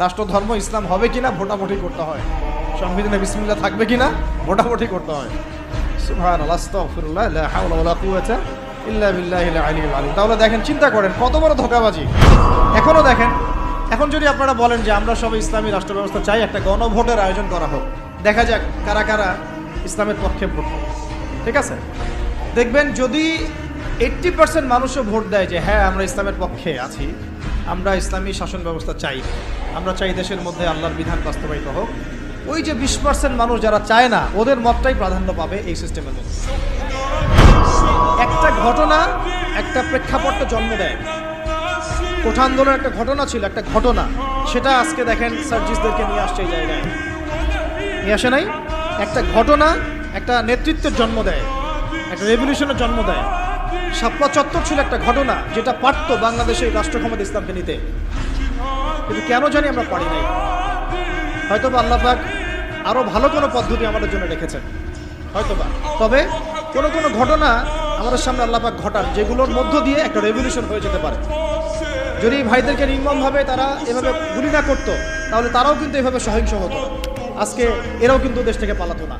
রাষ্ট্রধর্ম ইসলাম হবে কিনা ভোটাভুটি করতে হয়, সংবিধানে বিসমিল্লাহ থাকবে কিনা ভোটাভুটি করতে হয়। সুবহানাল্লাহ, আস্তাগফিরুল্লাহ, লা হাওলা ওয়ালা কুওয়াতা ইল্লা বিল্লাহিল আলিয়্যিল আযীম। তাহলে দেখেন, চিন্তা করেন কত বড় ধোঁকাবাজি। এখনো দেখেন, এখন যদি আপনারা বলেন যে আমরা সবাই ইসলামী রাষ্ট্র ব্যবস্থা চাই, একটা গণভোটের আয়োজন করা হোক, দেখা যাক কারা কারা ইসলামের পক্ষে ভোট দেয়। ঠিক আছে, দেখবেন যদি 80% মানুষও ভোট দেয় যে হ্যাঁ আমরা ইসলামের পক্ষে আছি, আমরা ইসলামী শাসন ব্যবস্থা চাই, আমরা চাই দেশের মধ্যে আল্লাহর বিধান বাস্তবায়িত হোক, ওই যে 20% মানুষ যারা চায় না, ওদের মতটাই প্রাধান্য পাবে এই সিস্টেমের মধ্যে। একটা ঘটনা একটা প্রেক্ষাপটটা জন্ম দেয়। কোঠা আন্দোলনের একটা ঘটনা ছিল, একটা ঘটনা, সেটা আজকে দেখেন সার্জিসদেরকে নিয়ে আসছে এই জায়গায়, নিয়ে আসে নাই? একটা ঘটনা একটা নেতৃত্বের জন্ম দেয়, একটা রেভলিউশনের জন্ম দেয়। শাপলা চত্বর ছিল একটা ঘটনা যেটা পারত বাংলাদেশের রাষ্ট্র ক্ষমতা ইসলামকে নিতে, কিন্তু কেন জানি আমরা পারি নাই। হয়তোবা আল্লাহ পাক আরো ভালো কোনো পদ্ধতি আমাদের জন্য রেখেছেন, হয়তোবা। তবে কোনো কোনো ঘটনা আমাদের সামনে আল্লাহ পাক ঘটান, যেগুলোর মধ্য দিয়ে একটা রেভলিউশন হয়ে যেতে পারে। যদি ভাইদেরকে নির্মমভাবে তারা এভাবে গুলি না করতো, তাহলে তারাও কিন্তু এভাবে সহিংস হতো, আজকে এরাও কিন্তু দেশ থেকে পালাতো না।